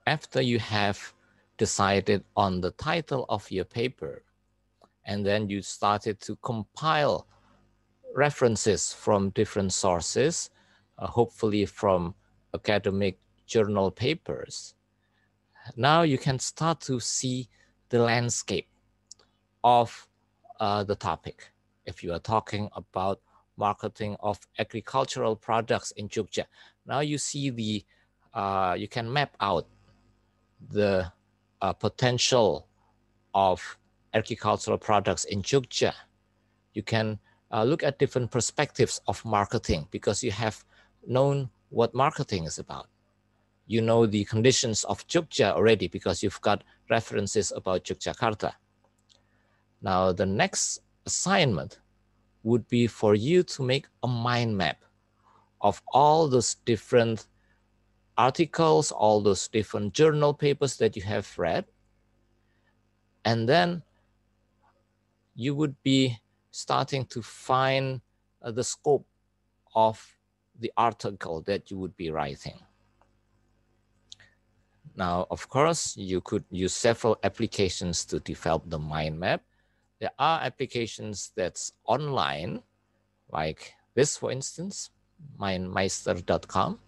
after you have decided on the title of your paper, and then you started to compile references from different sources, hopefully from academic journal papers, now you can start to see the landscape of the topic. If you are talking about marketing of agricultural products in Jogja, now you see you can map out the potential of agricultural products in Jogja. You can look at different perspectives of marketing because you have known what marketing is about. You know the conditions of Jogja already because you've got references about Yogyakarta. Now, the next assignment would be for you to make a mind map of all those different articles, all those different journal papers that you have read. And then you would be starting to find the scope of the article that you would be writing. Now, of course, you could use several applications to develop the mind map. There are applications that's online, like this, for instance, mindmeister.com,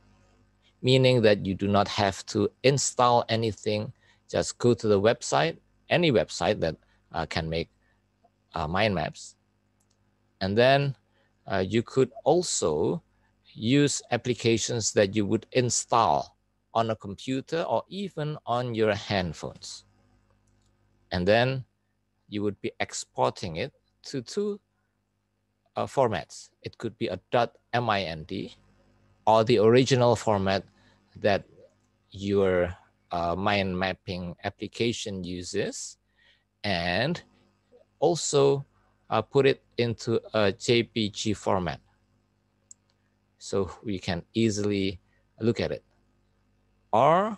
meaning that you do not have to install anything. Just go to the website, any website that can make mind maps. And then you could also use applications that you would install on a computer or even on your handphones. And then you would be exporting it to two formats. It could be a .mind or the original format that your mind mapping application uses, and also put it into a JPG format so we can easily look at it. Or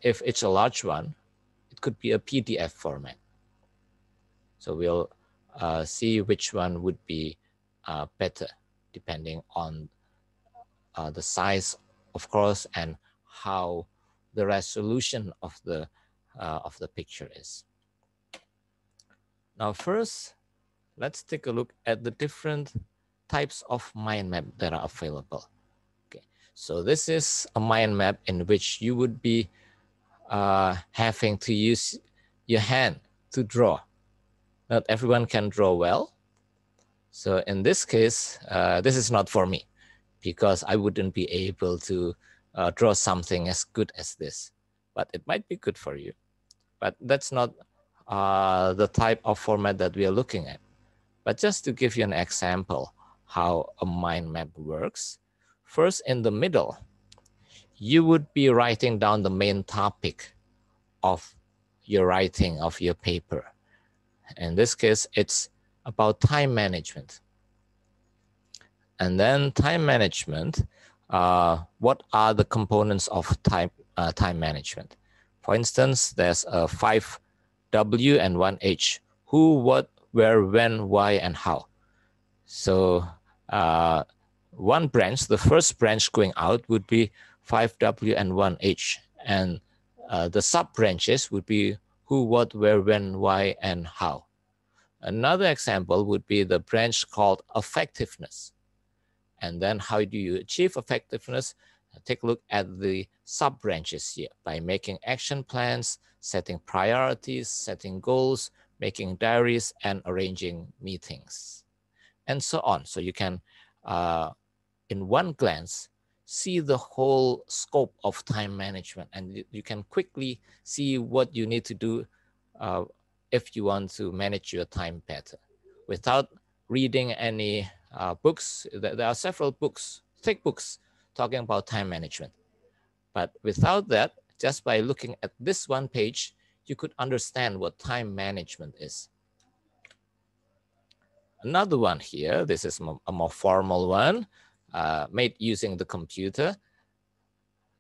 if it's a large one, it could be a PDF format. So we'll see which one would be better depending on the size, of course, and how the resolution of the picture is. Now, first, let's take a look at the different types of mind map that are available. Okay, so this is a mind map in which you would be having to use your hand to draw. Not everyone can draw well. So in this case, this is not for me because I wouldn't be able to draw something as good as this, but it might be good for you. But that's not the type of format that we are looking at. But just to give you an example how a mind map works, first in the middle, you would be writing down the main topic of your writing of your paper. In this case, it's about time management. And then time management, what are the components of time management? For instance, there's a 5W and 1H, who, what, where, when, why, and how. So one branch, the first branch going out would be 5W and 1H. And the sub-branches would be who, what, where, when, why, and how. Another example would be the branch called effectiveness. And then how do you achieve effectiveness? Take a look at the sub-branches here by making action plans, setting priorities, setting goals, making diaries, and arranging meetings, and so on. So you can, in one glance, see the whole scope of time management, and you can quickly see what you need to do if you want to manage your time better without reading any books. There are several books, thick books, talking about time management. But without that, just by looking at this one page, you could understand what time management is. Another one here, this is a more formal one, made using the computer.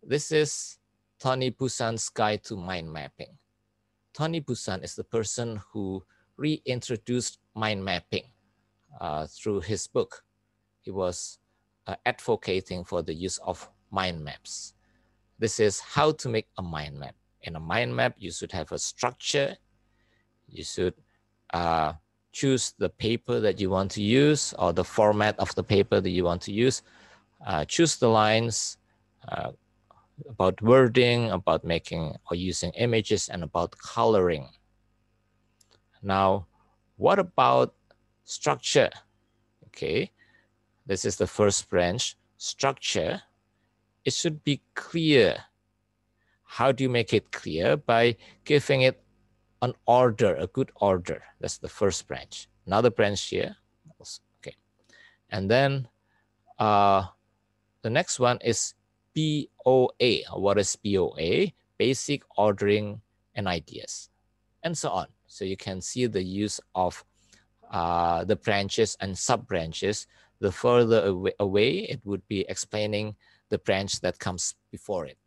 This is Tony Busan's Guide to Mind Mapping. Tony Busan is the person who reintroduced mind mapping through his book. He was advocating for the use of mind maps. this is how to make a mind map. In a mind map, you should have a structure. You should choose the paper that you want to use or the format of the paper that you want to use. Choose the lines, about wording, about making or using images, and about coloring. Now, what about structure? Okay, this is the first branch, structure. It should be clear. How do you make it clear? By giving it an order, a good order. That's the first branch. Another branch here. Okay. And then the next one is BOA. What is BOA? Basic ordering and ideas, and so on. So you can see the use of the branches and sub-branches. The further away, it would be explaining the branch that comes before it.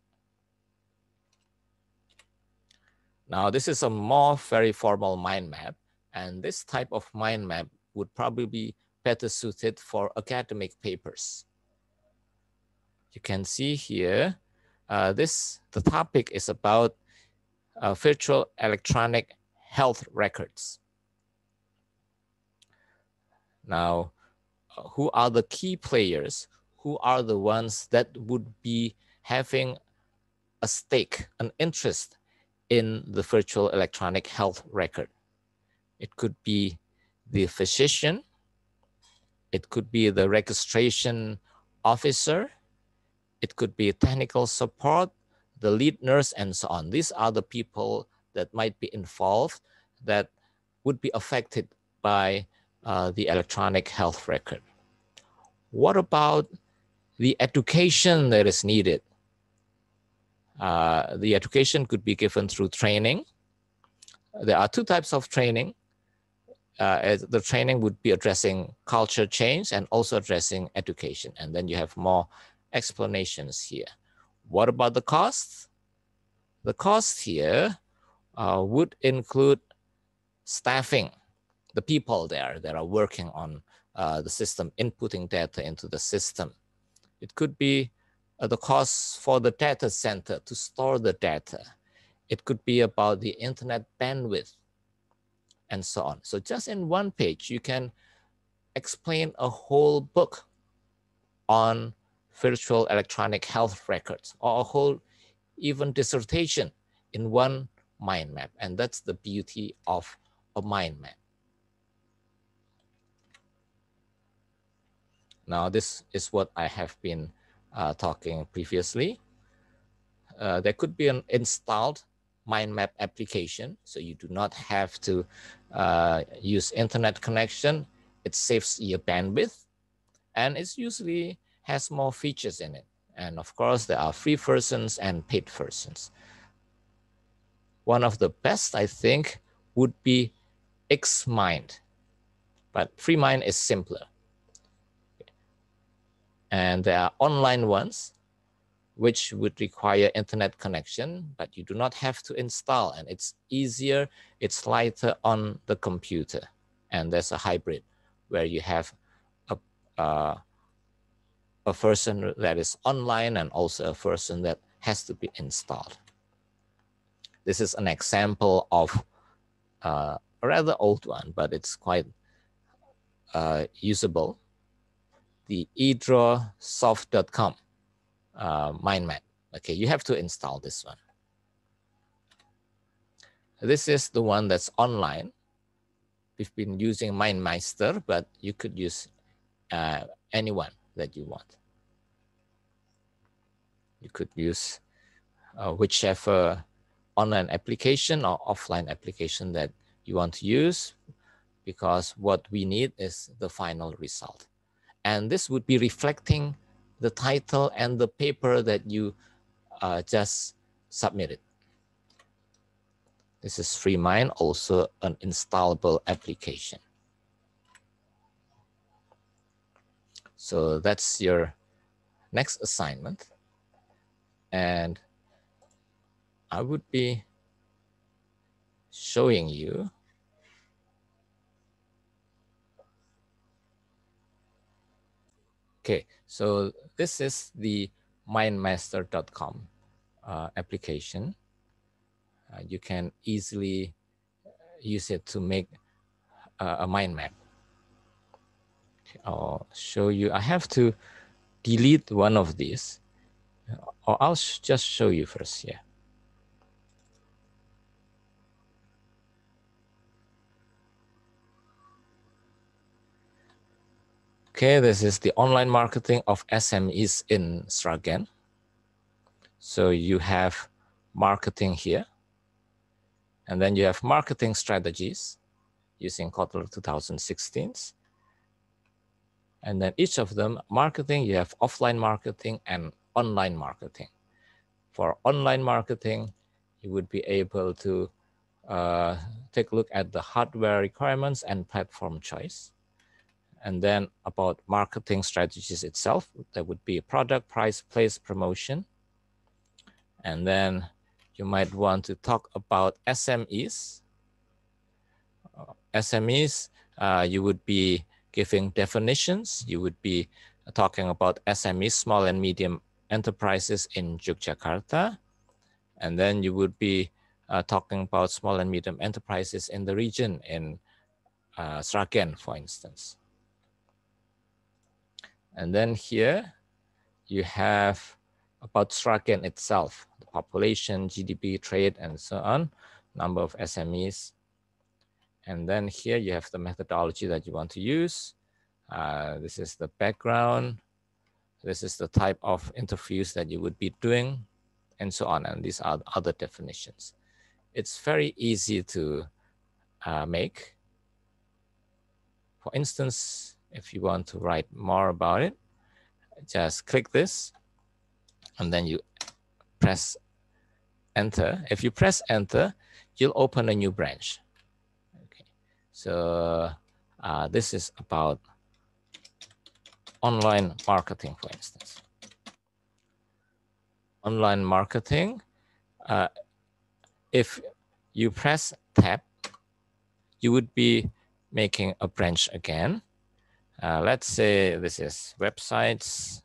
Now, this is a more very formal mind map, and this type of mind map would probably be better suited for academic papers. You can see here, the topic is about virtual electronic health records. Now, who are the key players? Who are the ones that would be having a stake, an interest in the virtual electronic health record? It could be the physician. It could be the registration officer. It could be technical support, the lead nurse, and so on. These are the people that might be involved that would be affected by the electronic health record. What about the education that is needed? The education could be given through training. There are two types of training. The training would be addressing culture change and also addressing education. And then you have more explanations here. What about the cost? The cost here would include staffing, the people there that are working on the system, inputting data into the system. It could be the cost for the data center to store the data. It could be about the internet bandwidth, and so on. So just in one page, you can explain a whole book on virtual electronic health records, or a whole even dissertation in one mind map. And that's the beauty of a mind map. Now, this is what I have been talking previously. There could be an installed mind map application, so you do not have to use internet connection. It saves your bandwidth, and it usually has more features in it. And of course, there are free versions and paid versions. One of the best, I think, would be Xmind, but FreeMind is simpler. And there are online ones which would require internet connection, but you do not have to install, and it's easier, it's lighter on the computer. And there's a hybrid where you have a version that is online and also a version that has to be installed. This is an example of a rather old one, but it's quite usable. The edrawsoft.com mind map. Okay, you have to install this one. This is the one that's online. We've been using MindMeister, but you could use anyone that you want. You could use whichever online application or offline application that you want to use, because what we need is the final result. And this would be reflecting the title and the paper that you just submitted. This is FreeMind, also an installable application. So that's your next assignment. And I would be showing you okay, so this is the mindmaster.com application, you can easily use it to make a mind map. Okay, I'll show you. I have to delete one of these, or I'll just show you first here. Okay, this is the online marketing of SMEs in Sragen. So you have marketing here, and then you have marketing strategies using Kotler 2016. And then each of them, marketing, you have offline marketing and online marketing. For online marketing, you would be able to take a look at the hardware requirements and platform choice. And then about marketing strategies itself, there would be product, price, place, promotion. And then you might want to talk about SMEs. SMEs, you would be giving definitions. You would be talking about SMEs, small and medium enterprises in Yogyakarta. And then you would be talking about small and medium enterprises in the region in Sragen, for instance. And then here you have about Sragen itself, the population, GDP, trade, and so on, number of SMEs. And then here you have the methodology that you want to use. This is the background. This is the type of interviews that you would be doing, and so on. And these are other definitions. It's very easy to make. For instance, if you want to write more about it, just click this, and then you press enter. If you press enter, you'll open a new branch. Okay, so this is about online marketing, for instance. Online marketing, if you press tab, you would be making a branch again. Let's say this is websites.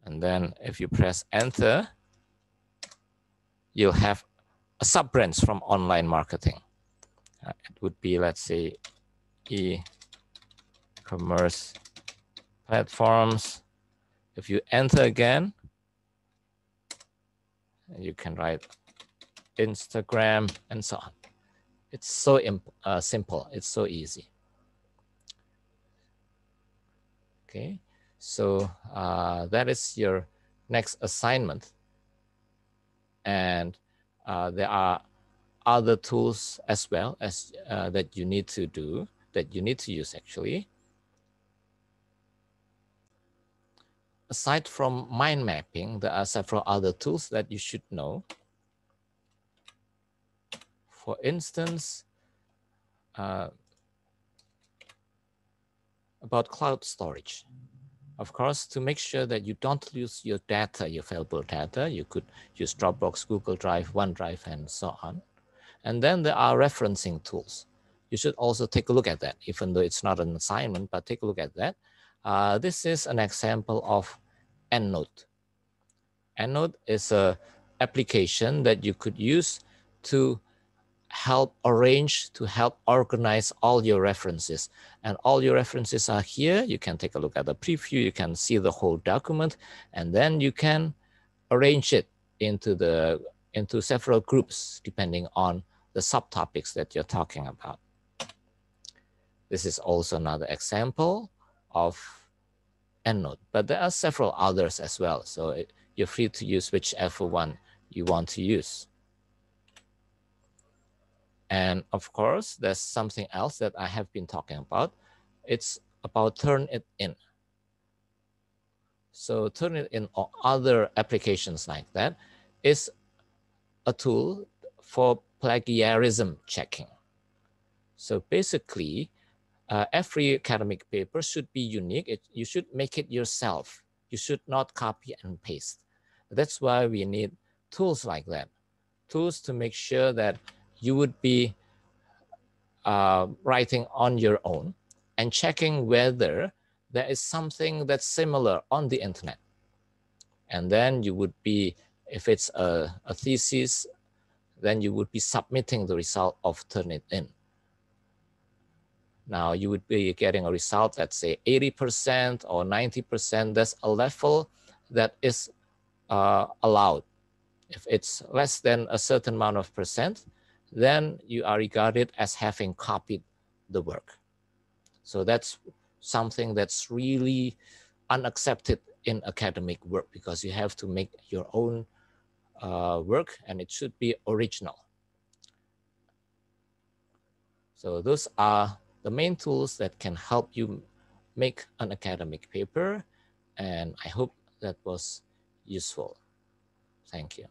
And then if you press enter, you'll have a sub-branch from online marketing. It would be, let's say, e-commerce platforms. If you enter again, you can write Instagram and so on. It's so simple. It's so easy. Okay, so that is your next assignment. And there are other tools as well as that you need to do, that you need to use actually. Aside from mind mapping, there are several other tools that you should know. For instance, about cloud storage. Of course, to make sure that you don't lose your data, your valuable data, you could use Dropbox, Google Drive, OneDrive, and so on. And then there are referencing tools. You should also take a look at that, even though it's not an assignment, but take a look at that. This is an example of EndNote. EndNote is an application that you could use to help arrange, to help organize all your references. And all your references are here. You can take a look at the preview. You can see the whole document, and then you can arrange it into several groups depending on the subtopics that you're talking about. This is also another example of EndNote, but there are several others as well. So you're free to use whichever one you want to use. And of course, there's something else that I have been talking about. It's about Turnitin. So Turnitin or other applications like that is a tool for plagiarism checking. So basically, every academic paper should be unique. You should make it yourself. You should not copy and paste. That's why we need tools like that. Tools to make sure that you would be writing on your own and checking whether there is something that's similar on the internet. And then you would be, if it's a thesis, then you would be submitting the result of Turnitin. Now you would be getting a result, let's say 80% or 90%. That's a level that is allowed. If it's less than a certain amount of percent, then you are regarded as having copied the work. So that's something that's really unaccepted in academic work, because you have to make your own work and it should be original. So those are the main tools that can help you make an academic paper, and I hope that was useful. Thank you.